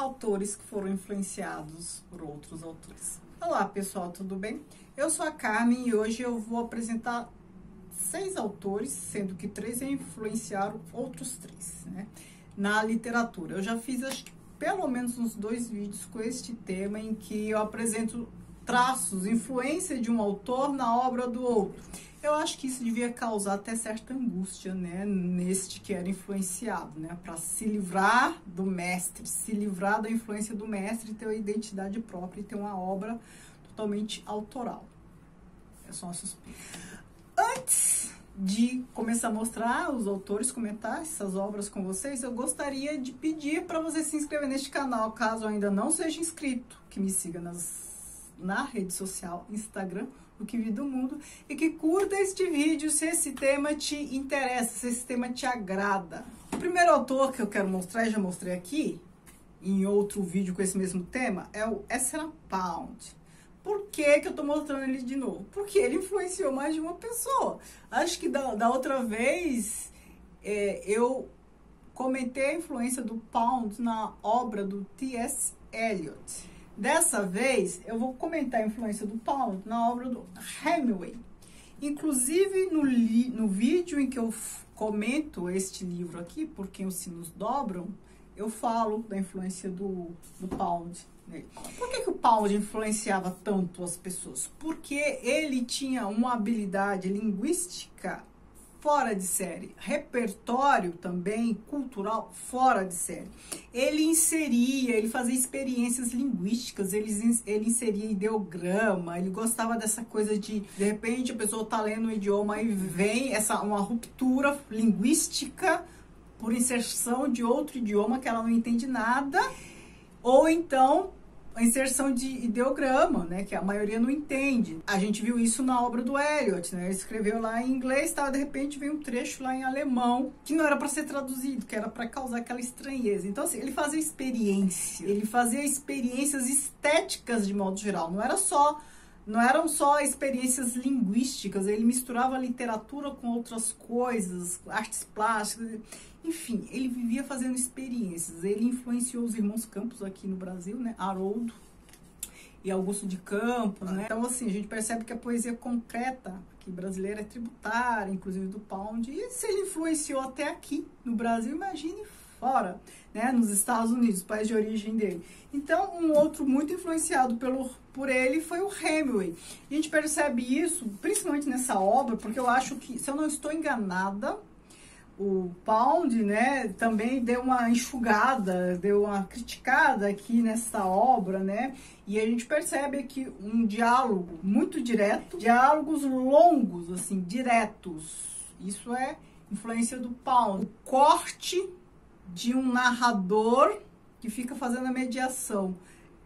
autores que foram influenciados por outros autores. Olá pessoal, tudo bem? Eu sou a Carmen e hoje eu vou apresentar 6 autores, sendo que 3 influenciaram outros 3, né? Na literatura. Eu já fiz acho que pelo menos uns 2 vídeos com este tema em que eu apresento traços, influência de um autor na obra do outro. Eu acho que isso devia causar até certa angústia, né, neste que era influenciado, né, para se livrar do mestre, se livrar da influência do mestre e ter uma identidade própria e ter uma obra totalmente autoral. É só uma suspeita. Antes de começar a mostrar os autores, comentar essas obras com vocês, eu gostaria de pedir para você se inscrever neste canal, caso ainda não seja inscrito, que me siga na rede social, Instagram, o que vi do mundo, e que curta este vídeo se esse tema te interessa, se esse tema te agrada. O primeiro autor que eu quero mostrar, e já mostrei aqui, em outro vídeo com esse mesmo tema, é o Ezra Pound. Por que que eu tô mostrando ele de novo? Porque ele influenciou mais de uma pessoa. Acho que da outra vez, eu comentei a influência do Pound na obra do T.S. Eliot. Dessa vez, eu vou comentar a influência do Pound na obra do Hemingway. Inclusive, no vídeo em que eu comento este livro aqui, Por Quem os Sinos Dobram, eu falo da influência do Pound nele. Por que o Pound influenciava tanto as pessoas? Porque ele tinha uma habilidade linguística fora de série, repertório também cultural fora de série. Ele fazia experiências linguísticas, ele inseria ideograma, ele gostava dessa coisa de repente, a pessoa tá lendo um idioma e vem uma ruptura linguística por inserção de outro idioma que ela não entende nada, ou então a inserção de ideograma, né, que a maioria não entende. A gente viu isso na obra do Eliot, né? Ele escreveu lá em inglês, tá? De repente veio um trecho lá em alemão, que não era para ser traduzido, que era para causar aquela estranheza. Então, assim, ele fazia experiências estéticas de modo geral, não eram só experiências linguísticas, ele misturava literatura com outras coisas, artes plásticas, enfim, ele vivia fazendo experiências. Ele influenciou os irmãos Campos aqui no Brasil, né? Haroldo e Augusto de Campos, né? Então, assim, a gente percebe que a poesia concreta aqui brasileira é tributária, inclusive do Pound, e se ele influenciou até aqui no Brasil, imagine fora, né? Nos Estados Unidos, país de origem dele. Então, um outro muito influenciado por ele foi o Hemingway. A gente percebe isso, principalmente nessa obra, porque eu acho que, se eu não estou enganada, o Pound, né, também deu uma enxugada, deu uma criticada aqui nessa obra, né, e a gente percebe aqui um diálogo muito direto, diálogos longos, assim, diretos. Isso é influência do Pound. O corte de um narrador que fica fazendo a mediação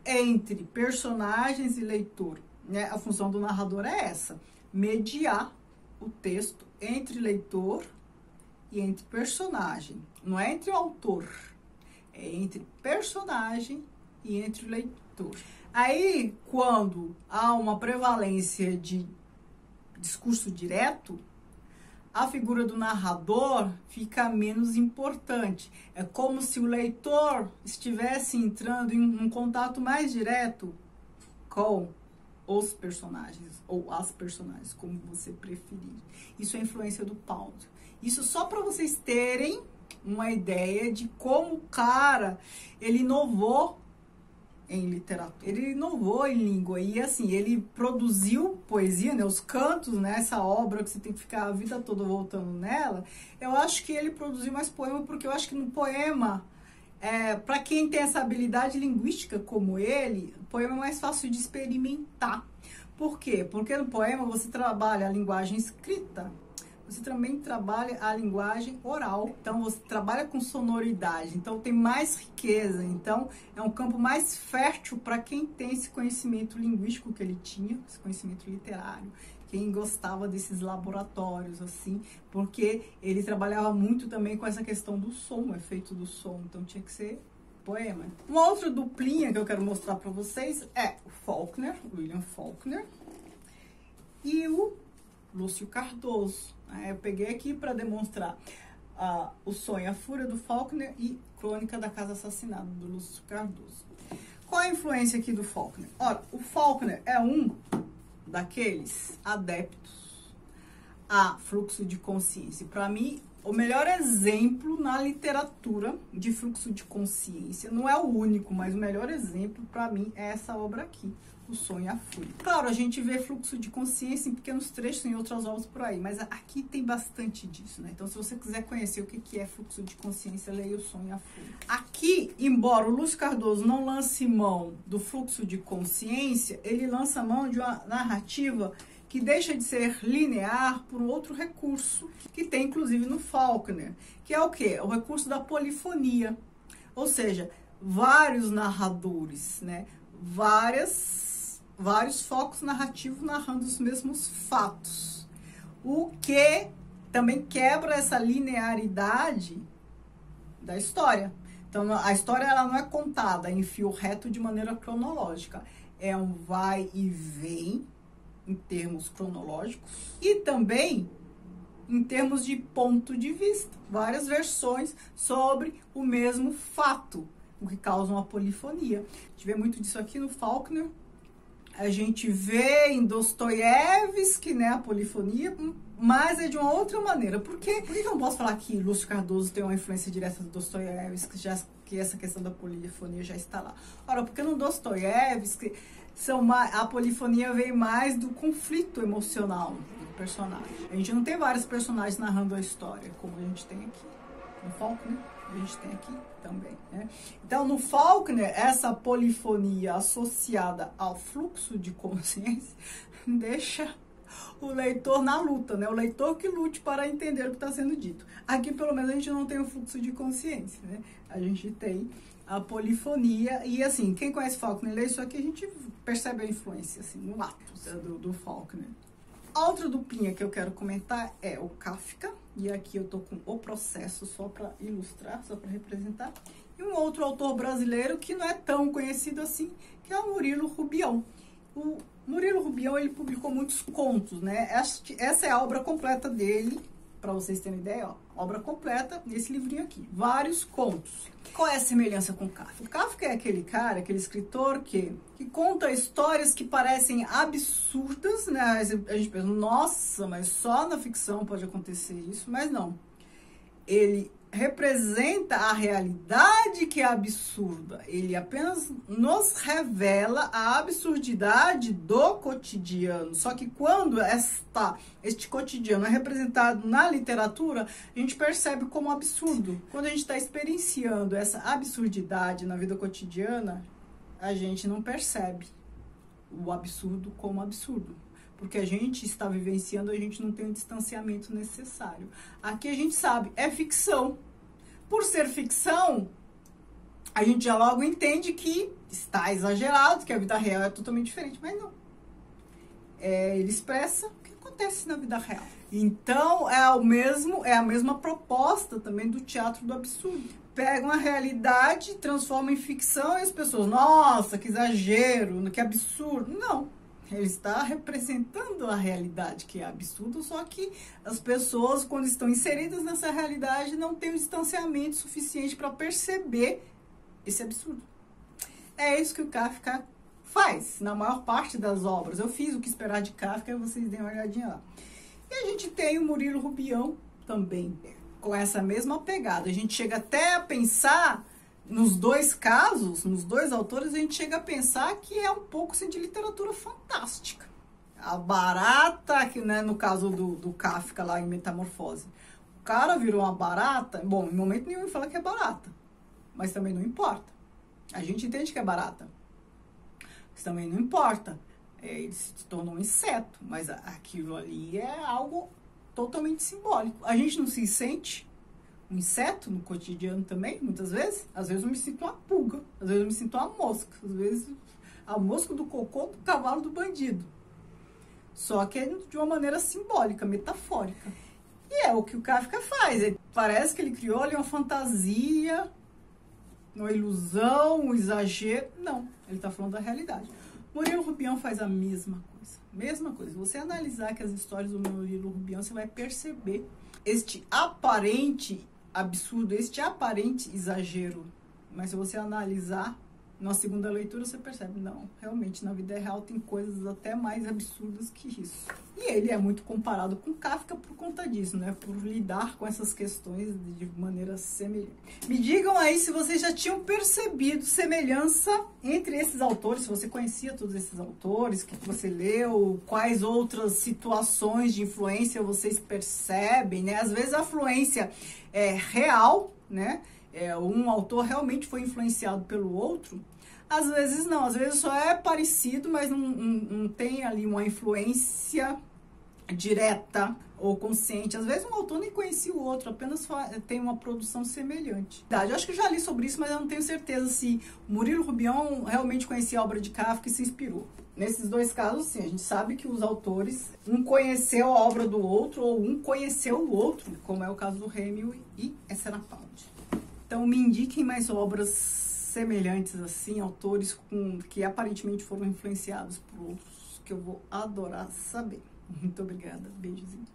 entre personagens e leitor, né? A função do narrador é essa, mediar o texto entre leitor e entre personagem. Não é entre o autor, é entre personagem e entre o leitor. Aí, quando há uma prevalência de discurso direto, a figura do narrador fica menos importante. É como se o leitor estivesse entrando em um contato mais direto com os personagens, ou as personagens, como você preferir. Isso é a influência do Pound. Isso só para vocês terem uma ideia de como o cara, ele inovou em literatura, ele inovou em língua, e assim, ele produziu poesia, né, os cantos, né, essa obra que você tem que ficar a vida toda voltando nela. Eu acho que ele produziu mais poema, porque eu acho que no poema, para quem tem essa habilidade linguística como ele, o poema é mais fácil de experimentar. Por quê? Porque no poema você trabalha a linguagem escrita, você também trabalha a linguagem oral, então você trabalha com sonoridade, então tem mais riqueza, então é um campo mais fértil para quem tem esse conhecimento linguístico que ele tinha, esse conhecimento literário, quem gostava desses laboratórios, assim, porque ele trabalhava muito também com essa questão do som, o efeito do som, então tinha que ser poema. Uma outra duplinha que eu quero mostrar para vocês é o Faulkner, William Faulkner, e o Lúcio Cardoso. Eu peguei aqui para demonstrar. O Sonho, a Fúria do Faulkner e Crônica da Casa Assassinada, do Lúcio Cardoso. Qual a influência aqui do Faulkner? Ora, o Faulkner é um daqueles adeptos a fluxo de consciência. Para mim, o melhor exemplo na literatura de fluxo de consciência, não é o único, mas o melhor exemplo para mim é essa obra aqui, O Sonho e a Fúria. Claro, a gente vê fluxo de consciência em pequenos trechos em outras obras por aí, mas aqui tem bastante disso, né? Então, se você quiser conhecer o que é fluxo de consciência, leia O Sonho e a Fúria. Aqui, embora o Lúcio Cardoso não lance mão do fluxo de consciência, ele lança mão de uma narrativa que deixa de ser linear por um outro recurso, que tem inclusive no Faulkner, que é o quê? O recurso da polifonia. Ou seja, vários narradores, né? Vários focos narrativos narrando os mesmos fatos. O que também quebra essa linearidade da história. Então, a história ela não é contada em fio reto de maneira cronológica. É um vai e vem em termos cronológicos e também em termos de ponto de vista. Várias versões sobre o mesmo fato, o que causa uma polifonia. A gente vê muito disso aqui no Faulkner. A gente vê em Dostoiévski, né, a polifonia, mas é de uma outra maneira. Por que eu não posso falar que Lúcio Cardoso tem uma influência direta do Dostoiévski, que essa questão da polifonia já está lá? Ora, porque no Dostoiévski a polifonia vem mais do conflito emocional do personagem. A gente não tem vários personagens narrando a história, como a gente tem aqui. No Faulkner, a gente tem aqui também, né? Então, no Faulkner, essa polifonia associada ao fluxo de consciência deixa o leitor na luta, né? O leitor que lute para entender o que está sendo dito. Aqui, pelo menos, a gente não tem o fluxo de consciência, né? A gente tem a polifonia e, assim, quem conhece Faulkner, lê isso aqui, a gente percebe a influência, assim, no ato do Faulkner. A outra duplinha que eu quero comentar é o Kafka, e aqui eu tô com O Processo só para ilustrar, só para representar, e um outro autor brasileiro que não é tão conhecido assim, que é o Murilo Rubião. O Murilo Rubião, ele publicou muitos contos, né? Essa é a obra completa dele, para vocês terem ideia, ó, obra completa nesse livrinho aqui, vários contos. Qual é a semelhança com Kafka? O Kafka é aquele cara, aquele escritor que conta histórias que parecem absurdas, né? A gente pensa, nossa, mas só na ficção pode acontecer isso, mas não. Ele representa a realidade que é absurda. Ele apenas nos revela a absurdidade do cotidiano. Só que quando este cotidiano é representado na literatura, a gente percebe como absurdo. Quando a gente está experienciando essa absurdidade na vida cotidiana, a gente não percebe o absurdo como absurdo. Porque a gente está vivenciando, a gente não tem o distanciamento necessário. Aqui a gente sabe, é ficção. Por ser ficção, a gente já logo entende que está exagerado, que a vida real é totalmente diferente, mas não. Ele expressa o que acontece na vida real. Então, é a mesma proposta também do teatro do absurdo. Pega uma realidade, transforma em ficção e as pessoas, nossa, que exagero, que absurdo. Não. Ele está representando a realidade, que é absurdo, só que as pessoas, quando estão inseridas nessa realidade, não têm o distanciamento suficiente para perceber esse absurdo. É isso que o Kafka faz na maior parte das obras. Eu fiz O Que Esperar de Kafka, vocês deem uma olhadinha lá. E a gente tem o Murilo Rubião também, com essa mesma pegada. A gente chega até a pensar... Nos dois casos, nos dois autores, a gente chega a pensar que é um pouco assim, de literatura fantástica. A barata, que, né, no caso do Kafka lá em Metamorfose, o cara virou uma barata, bom, em momento nenhum ele fala que é barata, mas também não importa. A gente entende que é barata, mas também não importa. Ele se tornou um inseto, mas aquilo ali é algo totalmente simbólico. A gente não se sente um inseto no cotidiano também, muitas vezes. Às vezes eu me sinto uma pulga, às vezes eu me sinto uma mosca, às vezes a mosca do cocô do cavalo do bandido. Só que é de uma maneira simbólica, metafórica. E é o que o Kafka faz. Parece que ele criou ali uma fantasia, uma ilusão, um exagero. Não, ele está falando da realidade. Murilo Rubião faz a mesma coisa. Mesma coisa. Se você analisar que as histórias do Murilo Rubião, você vai perceber este aparente absurdo, este aparente exagero, mas se você analisar na segunda leitura, você percebe, não, realmente na vida real tem coisas até mais absurdas que isso. E ele é muito comparado com Kafka por conta disso, né? Por lidar com essas questões de maneira semelhante. Me digam aí se vocês já tinham percebido semelhança entre esses autores, se você conhecia todos esses autores, que você leu, quais outras situações de influência vocês percebem, né? Às vezes a influência é real, né? Um autor realmente foi influenciado pelo outro, às vezes não, às vezes só é parecido, mas não tem ali uma influência direta ou consciente. Às vezes um autor nem conhecia o outro, apenas tem uma produção semelhante. Eu acho que já li sobre isso, mas eu não tenho certeza se Murilo Rubião realmente conhecia a obra de Kafka e se inspirou. Nesses dois casos, sim, a gente sabe que os autores, um conheceu a obra do outro ou um conheceu o outro, como é o caso do Hemingway e Essenapaldi. Então, me indiquem mais obras semelhantes, assim, autores que aparentemente foram influenciados por outros, que eu vou adorar saber. Muito obrigada. Beijozinho.